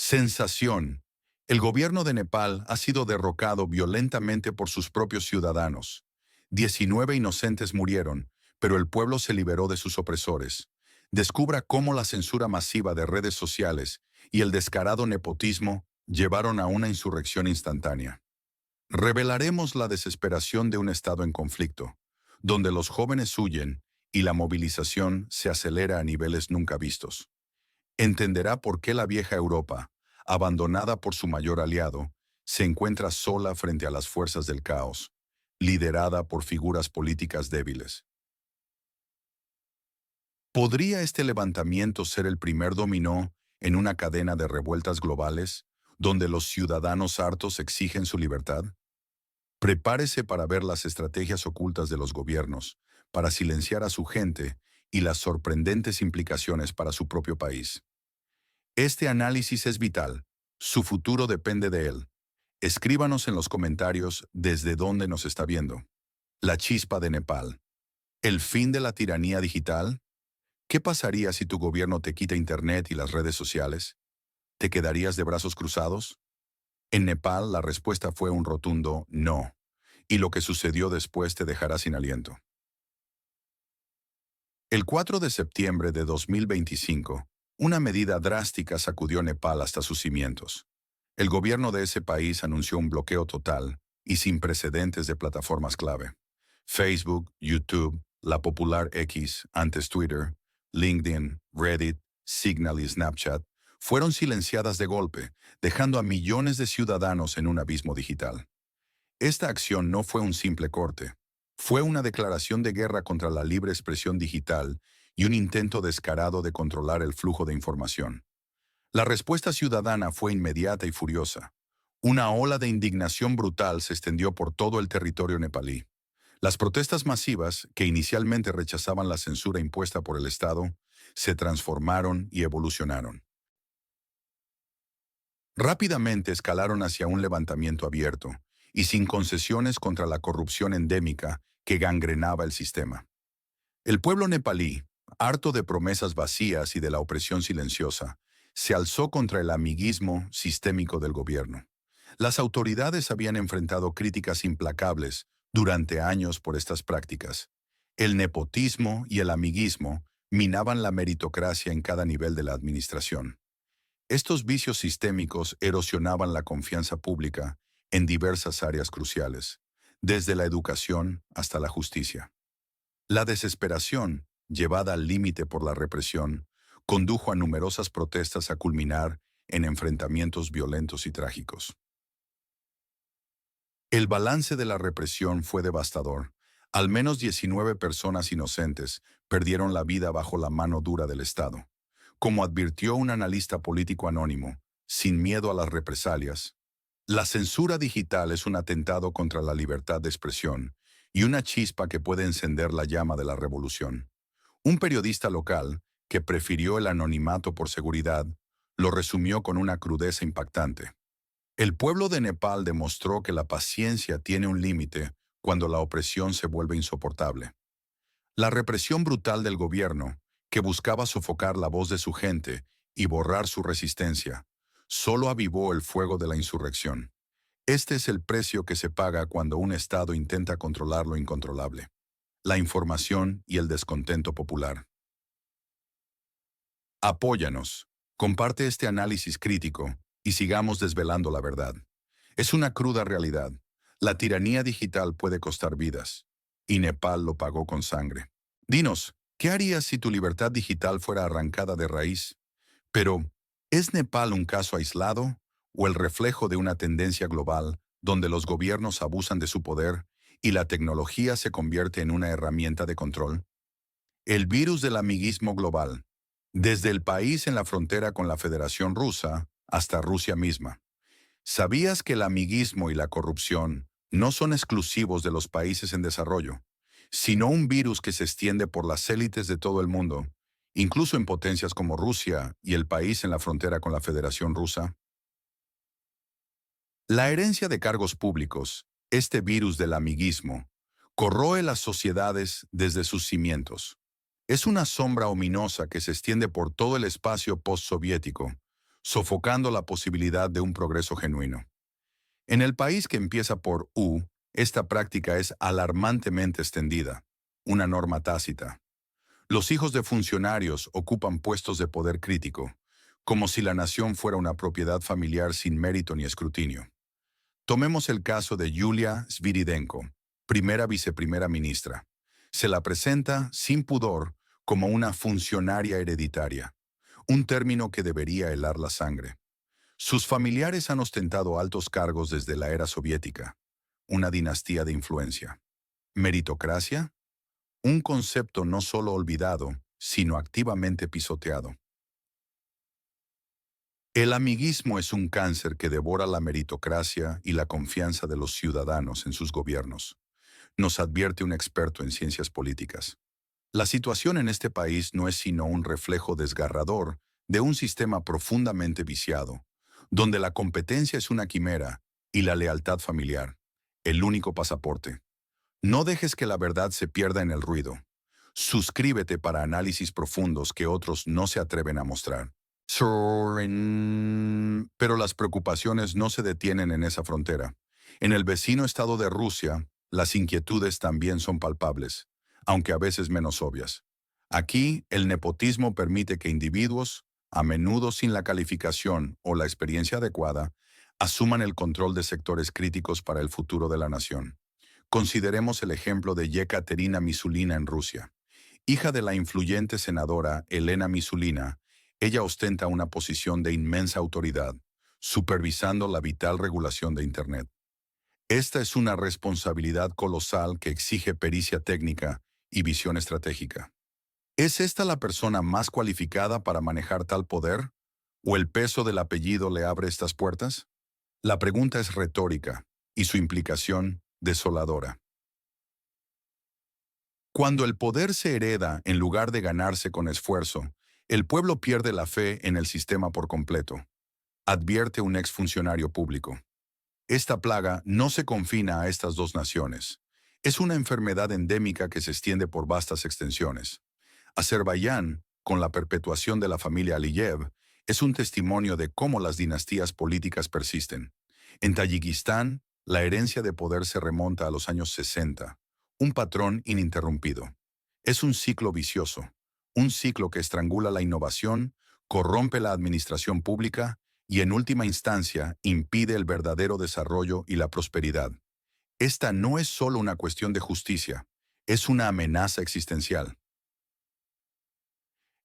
Sensación. El gobierno de Nepal ha sido derrocado violentamente por sus propios ciudadanos. 19 inocentes murieron, pero el pueblo se liberó de sus opresores. Descubra cómo la censura masiva de redes sociales y el descarado nepotismo llevaron a una insurrección instantánea. Revelaremos la desesperación de un Estado en conflicto, donde los jóvenes huyen y la movilización se acelera a niveles nunca vistos. Entenderá por qué la vieja Europa, abandonada por su mayor aliado, se encuentra sola frente a las fuerzas del caos, liderada por figuras políticas débiles. ¿Podría este levantamiento ser el primer dominó en una cadena de revueltas globales, donde los ciudadanos hartos exigen su libertad? Prepárese para ver las estrategias ocultas de los gobiernos, para silenciar a su gente y las sorprendentes implicaciones para su propio país. Este análisis es vital. Su futuro depende de él. Escríbanos en los comentarios desde dónde nos está viendo. La chispa de Nepal. ¿El fin de la tiranía digital? ¿Qué pasaría si tu gobierno te quita Internet y las redes sociales? ¿Te quedarías de brazos cruzados? En Nepal la respuesta fue un rotundo no, y lo que sucedió después te dejará sin aliento. El 4 de septiembre de 2025, una medida drástica sacudió Nepal hasta sus cimientos. El gobierno de ese país anunció un bloqueo total y sin precedentes de plataformas clave. Facebook, YouTube, la popular X, antes Twitter, LinkedIn, Reddit, Signal y Snapchat fueron silenciadas de golpe, dejando a millones de ciudadanos en un abismo digital. Esta acción no fue un simple corte. Fue una declaración de guerra contra la libre expresión digital y un intento descarado de controlar el flujo de información. La respuesta ciudadana fue inmediata y furiosa. Una ola de indignación brutal se extendió por todo el territorio nepalí. Las protestas masivas, que inicialmente rechazaban la censura impuesta por el Estado, se transformaron y evolucionaron. Rápidamente escalaron hacia un levantamiento abierto y sin concesiones contra la corrupción endémica que gangrenaba el sistema. El pueblo nepalí, harto de promesas vacías y de la opresión silenciosa, se alzó contra el amiguismo sistémico del gobierno. Las autoridades habían enfrentado críticas implacables durante años por estas prácticas. El nepotismo y el amiguismo minaban la meritocracia en cada nivel de la administración. Estos vicios sistémicos erosionaban la confianza pública en diversas áreas cruciales, desde la educación hasta la justicia. La desesperación, llevada al límite por la represión, condujo a numerosas protestas a culminar en enfrentamientos violentos y trágicos. El balance de la represión fue devastador. Al menos 19 personas inocentes perdieron la vida bajo la mano dura del Estado. Como advirtió un analista político anónimo, sin miedo a las represalias, la censura digital es un atentado contra la libertad de expresión y una chispa que puede encender la llama de la revolución. Un periodista local, que prefirió el anonimato por seguridad, lo resumió con una crudeza impactante. El pueblo de Nepal demostró que la paciencia tiene un límite cuando la opresión se vuelve insoportable. La represión brutal del gobierno, que buscaba sofocar la voz de su gente y borrar su resistencia, solo avivó el fuego de la insurrección. Este es el precio que se paga cuando un Estado intenta controlar lo incontrolable: la información y el descontento popular. Apóyanos, comparte este análisis crítico y sigamos desvelando la verdad. Es una cruda realidad. La tiranía digital puede costar vidas, y Nepal lo pagó con sangre. Dinos, ¿qué harías si tu libertad digital fuera arrancada de raíz? Pero, ¿es Nepal un caso aislado o el reflejo de una tendencia global donde los gobiernos abusan de su poder y la tecnología se convierte en una herramienta de control? El virus del amiguismo global, desde el país en la frontera con la Federación Rusa hasta Rusia misma. ¿Sabías que el amiguismo y la corrupción no son exclusivos de los países en desarrollo, sino un virus que se extiende por las élites de todo el mundo, incluso en potencias como Rusia y el país en la frontera con la Federación Rusa? La herencia de cargos públicos, este virus del amiguismo, corroe las sociedades desde sus cimientos. Es una sombra ominosa que se extiende por todo el espacio postsoviético, sofocando la posibilidad de un progreso genuino. En el país que empieza por U, esta práctica es alarmantemente extendida, una norma tácita. Los hijos de funcionarios ocupan puestos de poder crítico, como si la nación fuera una propiedad familiar sin mérito ni escrutinio. Tomemos el caso de Yulia Sviridenko, primera viceprimera ministra. Se la presenta, sin pudor, como una funcionaria hereditaria, un término que debería helar la sangre. Sus familiares han ostentado altos cargos desde la era soviética, una dinastía de influencia. ¿Meritocracia? Un concepto no solo olvidado, sino activamente pisoteado. El amiguismo es un cáncer que devora la meritocracia y la confianza de los ciudadanos en sus gobiernos, nos advierte un experto en ciencias políticas. La situación en este país no es sino un reflejo desgarrador de un sistema profundamente viciado, donde la competencia es una quimera y la lealtad familiar, el único pasaporte. No dejes que la verdad se pierda en el ruido. Suscríbete para análisis profundos que otros no se atreven a mostrar. Pero las preocupaciones no se detienen en esa frontera. En el vecino estado de Rusia, las inquietudes también son palpables, aunque a veces menos obvias. Aquí, el nepotismo permite que individuos, a menudo sin la calificación o la experiencia adecuada, asuman el control de sectores críticos para el futuro de la nación. Consideremos el ejemplo de Yekaterina Misulina en Rusia. Hija de la influyente senadora Elena Misulina, ella ostenta una posición de inmensa autoridad, supervisando la vital regulación de Internet. Esta es una responsabilidad colosal que exige pericia técnica y visión estratégica. ¿Es esta la persona más cualificada para manejar tal poder? ¿O el peso del apellido le abre estas puertas? La pregunta es retórica y su implicación desoladora. Cuando el poder se hereda en lugar de ganarse con esfuerzo, el pueblo pierde la fe en el sistema por completo, advierte un exfuncionario público. Esta plaga no se confina a estas dos naciones. Es una enfermedad endémica que se extiende por vastas extensiones. Azerbaiyán, con la perpetuación de la familia Aliyev, es un testimonio de cómo las dinastías políticas persisten. En Tayikistán, la herencia de poder se remonta a los años 60, un patrón ininterrumpido. Es un ciclo vicioso, un ciclo que estrangula la innovación, corrompe la administración pública y en última instancia impide el verdadero desarrollo y la prosperidad. Esta no es solo una cuestión de justicia, es una amenaza existencial.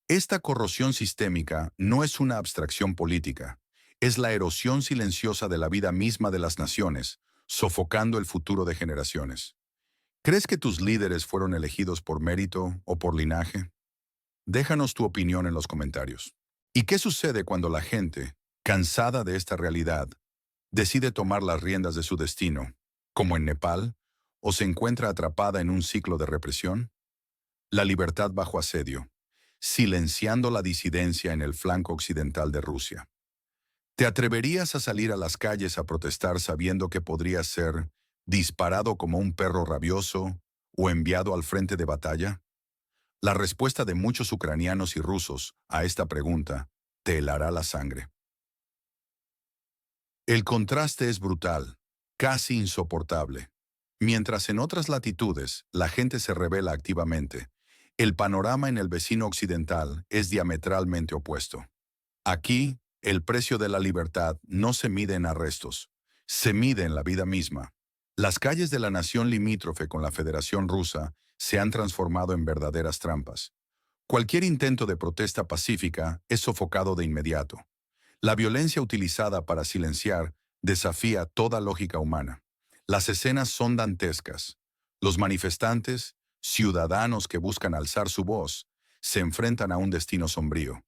Esta corrosión sistémica no es una abstracción política, es la erosión silenciosa de la vida misma de las naciones, sofocando el futuro de generaciones. ¿Crees que tus líderes fueron elegidos por mérito o por linaje? Déjanos tu opinión en los comentarios. ¿Y qué sucede cuando la gente, cansada de esta realidad, decide tomar las riendas de su destino, como en Nepal, o se encuentra atrapada en un ciclo de represión? La libertad bajo asedio, silenciando la disidencia en el flanco occidental de Rusia. ¿Te atreverías a salir a las calles a protestar sabiendo que podrías ser disparado como un perro rabioso o enviado al frente de batalla? La respuesta de muchos ucranianos y rusos a esta pregunta te helará la sangre. El contraste es brutal, casi insoportable. Mientras en otras latitudes la gente se rebela activamente, el panorama en el vecino occidental es diametralmente opuesto. Aquí, el precio de la libertad no se mide en arrestos, se mide en la vida misma. Las calles de la nación limítrofe con la Federación Rusa se han transformado en verdaderas trampas. Cualquier intento de protesta pacífica es sofocado de inmediato. La violencia utilizada para silenciar desafía toda lógica humana. Las escenas son dantescas. Los manifestantes, ciudadanos que buscan alzar su voz, se enfrentan a un destino sombrío.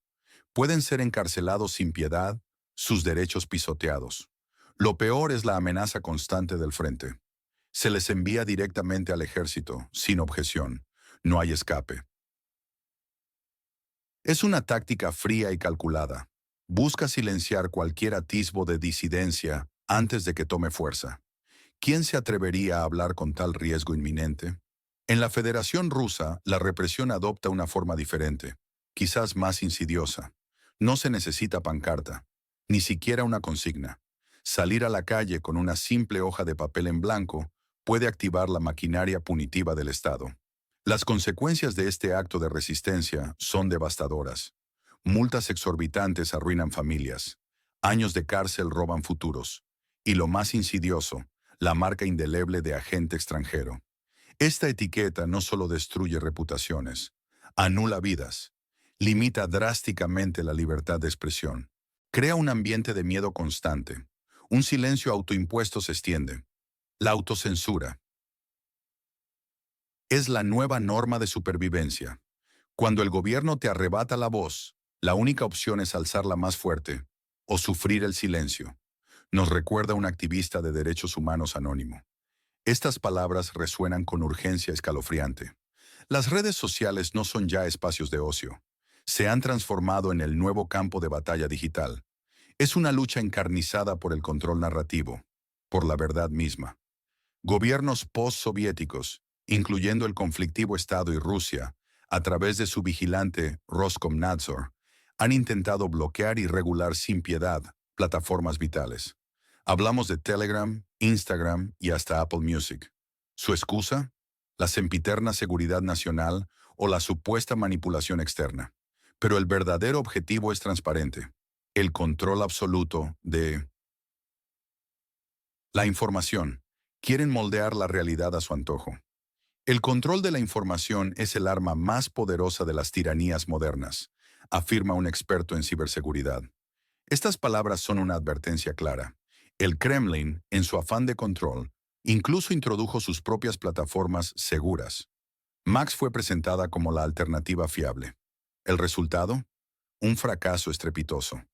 Pueden ser encarcelados sin piedad, sus derechos pisoteados. Lo peor es la amenaza constante del frente. Se les envía directamente al ejército, sin objeción. No hay escape. Es una táctica fría y calculada. Busca silenciar cualquier atisbo de disidencia antes de que tome fuerza. ¿Quién se atrevería a hablar con tal riesgo inminente? En la Federación Rusa, la represión adopta una forma diferente, quizás más insidiosa. No se necesita pancarta, Ni siquiera una consigna. Salir a la calle con una simple hoja de papel en blanco puede activar la maquinaria punitiva del Estado. Las consecuencias de este acto de resistencia son devastadoras. Multas exorbitantes arruinan familias. Años de cárcel roban futuros. Y lo más insidioso, la marca indeleble de agente extranjero. Esta etiqueta no solo destruye reputaciones, anula vidas, limita drásticamente la libertad de expresión, crea un ambiente de miedo constante, un silencio autoimpuesto se extiende. La autocensura es la nueva norma de supervivencia. Cuando el gobierno te arrebata la voz, la única opción es alzarla más fuerte o sufrir el silencio. Nos recuerda un activista de derechos humanos anónimo. Estas palabras resuenan con urgencia escalofriante. Las redes sociales no son ya espacios de ocio. Se han transformado en el nuevo campo de batalla digital. Es una lucha encarnizada por el control narrativo, por la verdad misma. Gobiernos postsoviéticos, incluyendo el conflictivo Estado y Rusia, a través de su vigilante Roskomnadzor, han intentado bloquear y regular sin piedad plataformas vitales. Hablamos de Telegram, Instagram y hasta Apple Music. ¿Su excusa? La sempiterna seguridad nacional o la supuesta manipulación externa. Pero el verdadero objetivo es transparente. El control absoluto de la información. Quieren moldear la realidad a su antojo. El control de la información es el arma más poderosa de las tiranías modernas, afirma un experto en ciberseguridad. Estas palabras son una advertencia clara. El Kremlin, en su afán de control, incluso introdujo sus propias plataformas seguras. Max fue presentada como la alternativa fiable. ¿El resultado? Un fracaso estrepitoso.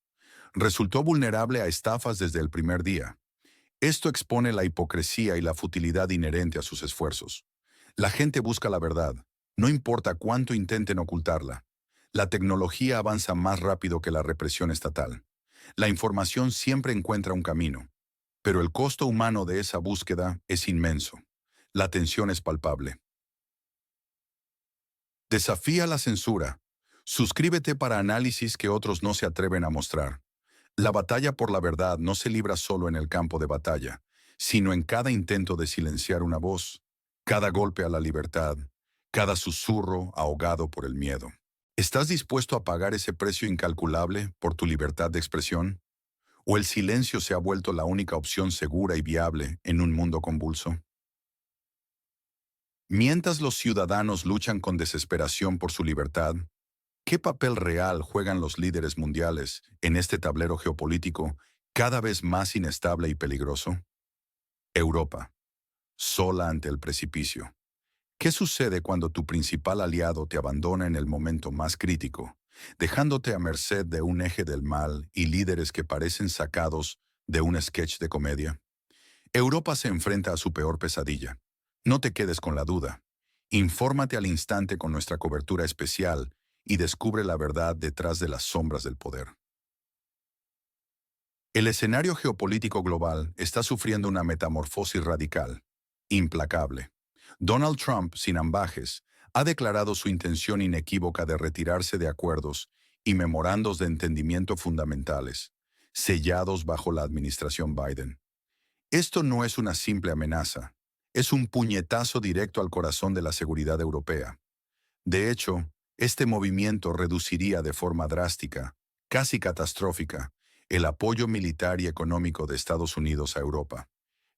Resultó vulnerable a estafas desde el primer día. Esto expone la hipocresía y la futilidad inherente a sus esfuerzos. La gente busca la verdad, no importa cuánto intenten ocultarla. La tecnología avanza más rápido que la represión estatal. La información siempre encuentra un camino, pero el costo humano de esa búsqueda es inmenso. La tensión es palpable. Desafía la censura. Suscríbete para análisis que otros no se atreven a mostrar. La batalla por la verdad no se libra solo en el campo de batalla, sino en cada intento de silenciar una voz, cada golpe a la libertad, cada susurro ahogado por el miedo. ¿Estás dispuesto a pagar ese precio incalculable por tu libertad de expresión? ¿O el silencio se ha vuelto la única opción segura y viable en un mundo convulso? Mientras los ciudadanos luchan con desesperación por su libertad, ¿qué papel real juegan los líderes mundiales en este tablero geopolítico cada vez más inestable y peligroso? Europa, sola ante el precipicio. ¿Qué sucede cuando tu principal aliado te abandona en el momento más crítico, dejándote a merced de un eje del mal y líderes que parecen sacados de un sketch de comedia? Europa se enfrenta a su peor pesadilla. No te quedes con la duda. Infórmate al instante con nuestra cobertura especial y descubre la verdad detrás de las sombras del poder. El escenario geopolítico global está sufriendo una metamorfosis radical, implacable. Donald Trump, sin ambajes, ha declarado su intención inequívoca de retirarse de acuerdos y memorandos de entendimiento fundamentales, sellados bajo la administración Biden. Esto no es una simple amenaza, es un puñetazo directo al corazón de la seguridad europea. De hecho, este movimiento reduciría de forma drástica, casi catastrófica, el apoyo militar y económico de Estados Unidos a Europa.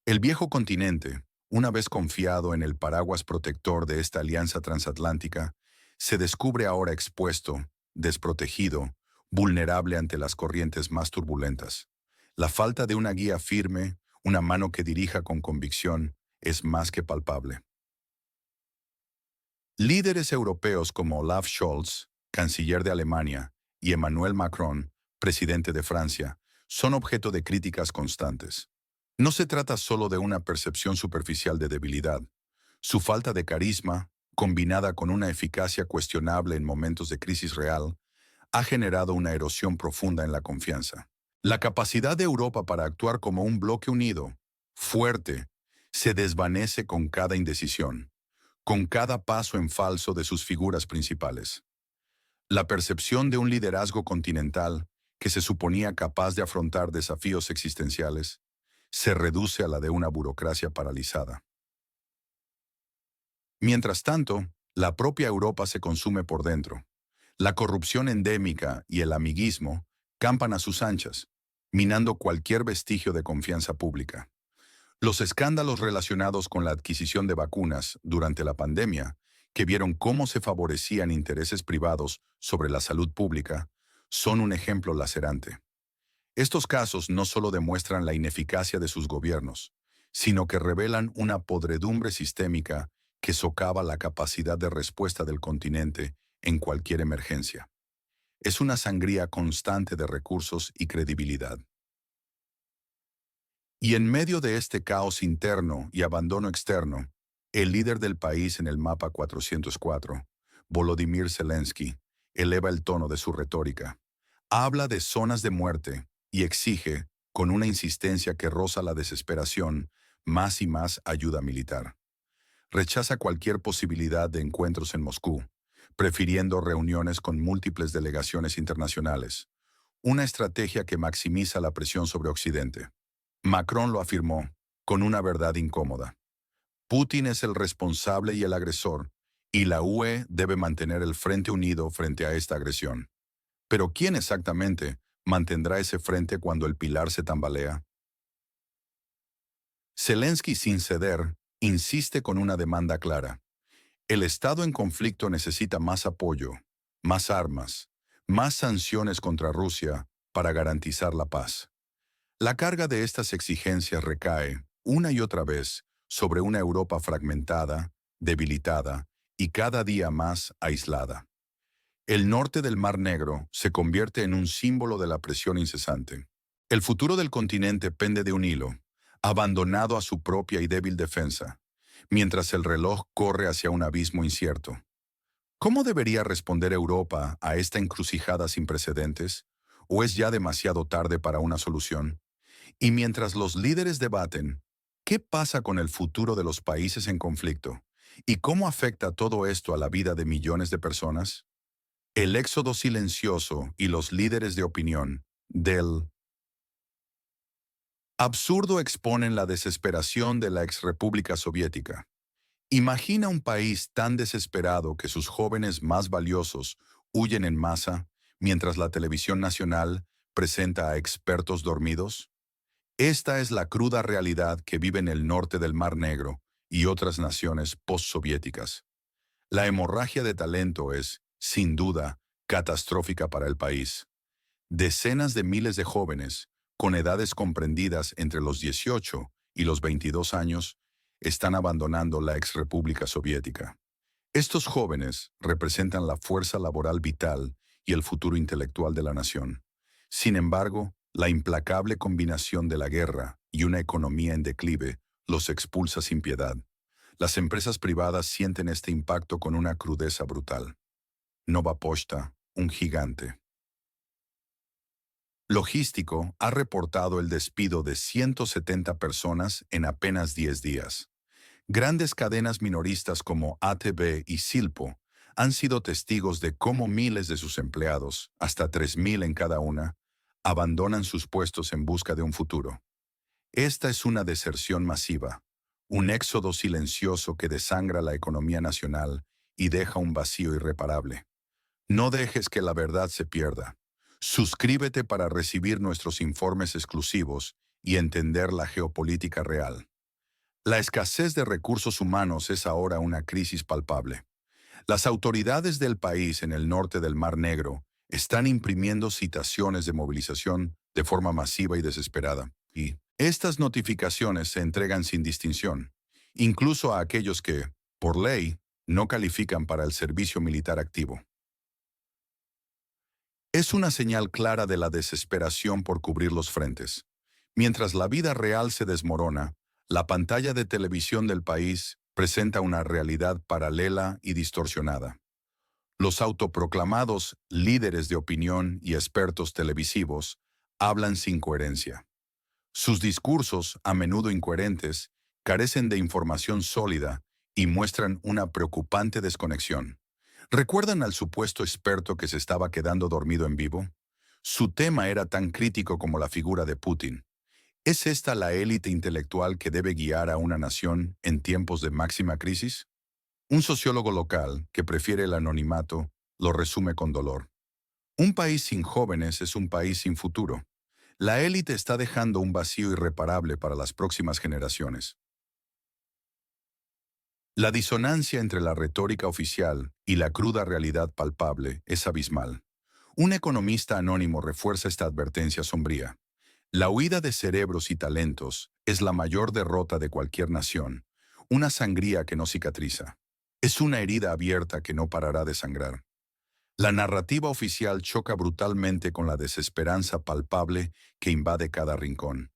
El viejo continente, una vez confiado en el paraguas protector de esta alianza transatlántica, se descubre ahora expuesto, desprotegido, vulnerable ante las corrientes más turbulentas. La falta de una guía firme, una mano que dirija con convicción, es más que palpable. Líderes europeos como Olaf Scholz, canciller de Alemania, y Emmanuel Macron, presidente de Francia, son objeto de críticas constantes. No se trata solo de una percepción superficial de debilidad. Su falta de carisma, combinada con una eficacia cuestionable en momentos de crisis real, ha generado una erosión profunda en la confianza. La capacidad de Europa para actuar como un bloque unido, fuerte, se desvanece con cada indecisión, con cada paso en falso de sus figuras principales. La percepción de un liderazgo continental que se suponía capaz de afrontar desafíos existenciales, se reduce a la de una burocracia paralizada. Mientras tanto, la propia Europa se consume por dentro. La corrupción endémica y el amiguismo campan a sus anchas, minando cualquier vestigio de confianza pública. Los escándalos relacionados con la adquisición de vacunas durante la pandemia, que vieron cómo se favorecían intereses privados sobre la salud pública, son un ejemplo lacerante. Estos casos no solo demuestran la ineficacia de sus gobiernos, sino que revelan una podredumbre sistémica que socava la capacidad de respuesta del continente en cualquier emergencia. Es una sangría constante de recursos y credibilidad. Y en medio de este caos interno y abandono externo, el líder del país en el mapa 404, Volodymyr Zelensky, eleva el tono de su retórica. Habla de zonas de muerte y exige, con una insistencia que roza la desesperación, más y más ayuda militar. Rechaza cualquier posibilidad de encuentros en Moscú, prefiriendo reuniones con múltiples delegaciones internacionales, una estrategia que maximiza la presión sobre Occidente. Macron lo afirmó, con una verdad incómoda. Putin es el responsable y el agresor, y la UE debe mantener el frente unido frente a esta agresión. Pero ¿quién exactamente mantendrá ese frente cuando el pilar se tambalea? Zelensky, sin ceder, insiste con una demanda clara. El Estado en conflicto necesita más apoyo, más armas, más sanciones contra Rusia para garantizar la paz. La carga de estas exigencias recae, una y otra vez, sobre una Europa fragmentada, debilitada y cada día más aislada. El norte del Mar Negro se convierte en un símbolo de la presión incesante. El futuro del continente pende de un hilo, abandonado a su propia y débil defensa, mientras el reloj corre hacia un abismo incierto. ¿Cómo debería responder Europa a esta encrucijada sin precedentes? ¿O es ya demasiado tarde para una solución? Y mientras los líderes debaten, ¿qué pasa con el futuro de los países en conflicto? ¿Y cómo afecta todo esto a la vida de millones de personas? El éxodo silencioso y los líderes de opinión del absurdo exponen la desesperación de la exrepública soviética. Imagina un país tan desesperado que sus jóvenes más valiosos huyen en masa mientras la televisión nacional presenta a expertos dormidos. Esta es la cruda realidad que vive en el norte del Mar Negro y otras naciones postsoviéticas. La hemorragia de talento es, sin duda, catastrófica para el país. Decenas de miles de jóvenes, con edades comprendidas entre los 18 y los 22 años, están abandonando la exrepública soviética. Estos jóvenes representan la fuerza laboral vital y el futuro intelectual de la nación. Sin embargo, la implacable combinación de la guerra y una economía en declive los expulsa sin piedad. Las empresas privadas sienten este impacto con una crudeza brutal. Nova Pochta, un gigante logístico, ha reportado el despido de 170 personas en apenas 10 días. Grandes cadenas minoristas como ATB y Silpo han sido testigos de cómo miles de sus empleados, hasta 3.000 en cada una, abandonan sus puestos en busca de un futuro. Esta es una deserción masiva, un éxodo silencioso que desangra la economía nacional y deja un vacío irreparable. No dejes que la verdad se pierda. Suscríbete para recibir nuestros informes exclusivos y entender la geopolítica real. La escasez de recursos humanos es ahora una crisis palpable. Las autoridades del país en el norte del Mar Negro están imprimiendo citaciones de movilización de forma masiva y desesperada. Y estas notificaciones se entregan sin distinción, incluso a aquellos que, por ley, no califican para el servicio militar activo. Es una señal clara de la desesperación por cubrir los frentes. Mientras la vida real se desmorona, la pantalla de televisión del país presenta una realidad paralela y distorsionada. Los autoproclamados líderes de opinión y expertos televisivos hablan sin coherencia. Sus discursos, a menudo incoherentes, carecen de información sólida y muestran una preocupante desconexión. ¿Recuerdan al supuesto experto que se estaba quedando dormido en vivo? Su tema era tan crítico como la figura de Putin. ¿Es esta la élite intelectual que debe guiar a una nación en tiempos de máxima crisis? Un sociólogo local, que prefiere el anonimato, lo resume con dolor. Un país sin jóvenes es un país sin futuro. La élite está dejando un vacío irreparable para las próximas generaciones. La disonancia entre la retórica oficial y la cruda realidad palpable es abismal. Un economista anónimo refuerza esta advertencia sombría. La huida de cerebros y talentos es la mayor derrota de cualquier nación, una sangría que no cicatriza. Es una herida abierta que no parará de sangrar. La narrativa oficial choca brutalmente con la desesperanza palpable que invade cada rincón.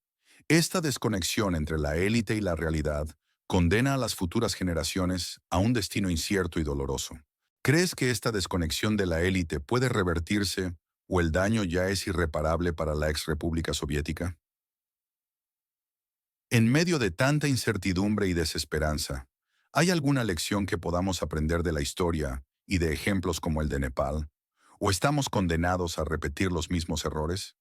Esta desconexión entre la élite y la realidad condena a las futuras generaciones a un destino incierto y doloroso. ¿Crees que esta desconexión de la élite puede revertirse o el daño ya es irreparable para la ex República Soviética? En medio de tanta incertidumbre y desesperanza, ¿hay alguna lección que podamos aprender de la historia y de ejemplos como el de Nepal? ¿O estamos condenados a repetir los mismos errores?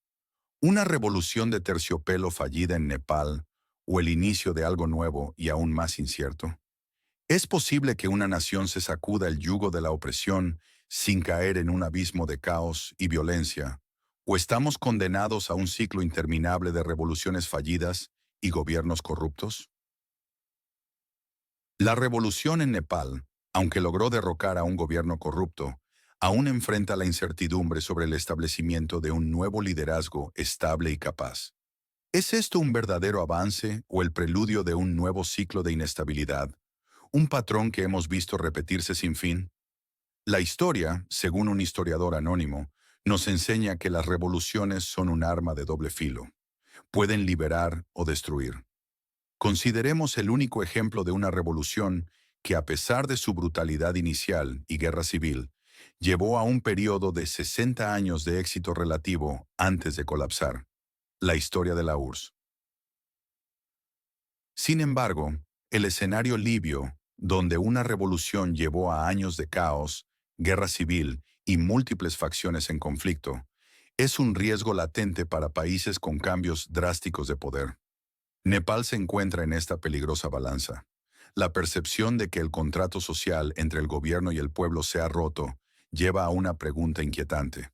¿Una revolución de terciopelo fallida en Nepal o el inicio de algo nuevo y aún más incierto? ¿Es posible que una nación se sacuda el yugo de la opresión sin caer en un abismo de caos y violencia? ¿O estamos condenados a un ciclo interminable de revoluciones fallidas y gobiernos corruptos? La revolución en Nepal, aunque logró derrocar a un gobierno corrupto, aún enfrenta la incertidumbre sobre el establecimiento de un nuevo liderazgo estable y capaz. ¿Es esto un verdadero avance o el preludio de un nuevo ciclo de inestabilidad, un patrón que hemos visto repetirse sin fin? La historia, según un historiador anónimo, nos enseña que las revoluciones son un arma de doble filo. Pueden liberar o destruir. Consideremos el único ejemplo de una revolución que, a pesar de su brutalidad inicial y guerra civil, llevó a un periodo de 60 años de éxito relativo antes de colapsar: la historia de la URSS. Sin embargo, el escenario libio, donde una revolución llevó a años de caos, guerra civil y múltiples facciones en conflicto, es un riesgo latente para países con cambios drásticos de poder. Nepal se encuentra en esta peligrosa balanza. La percepción de que el contrato social entre el gobierno y el pueblo se ha roto lleva a una pregunta inquietante.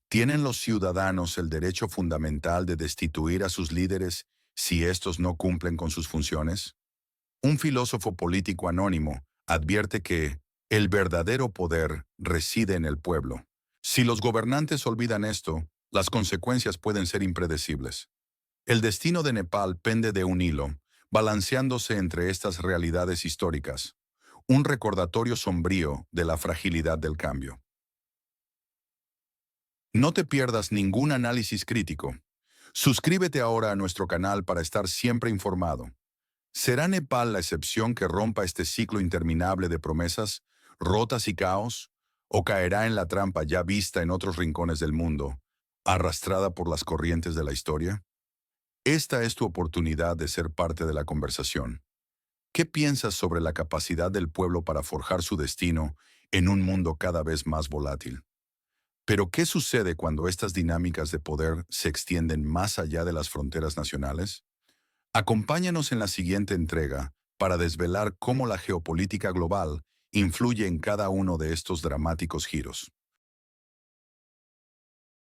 ¿Tienen los ciudadanos el derecho fundamental de destituir a sus líderes si estos no cumplen con sus funciones? Un filósofo político anónimo advierte que el verdadero poder reside en el pueblo. Si los gobernantes olvidan esto, las consecuencias pueden ser impredecibles. El destino de Nepal pende de un hilo, balanceándose entre estas realidades históricas, un recordatorio sombrío de la fragilidad del cambio. No te pierdas ningún análisis crítico. Suscríbete ahora a nuestro canal para estar siempre informado. ¿Será Nepal la excepción que rompa este ciclo interminable de promesas, rotas y caos? ¿O caerá en la trampa ya vista en otros rincones del mundo, arrastrada por las corrientes de la historia? Esta es tu oportunidad de ser parte de la conversación. ¿Qué piensas sobre la capacidad del pueblo para forjar su destino en un mundo cada vez más volátil? Pero ¿qué sucede cuando estas dinámicas de poder se extienden más allá de las fronteras nacionales? Acompáñanos en la siguiente entrega para desvelar cómo la geopolítica global influye en cada uno de estos dramáticos giros.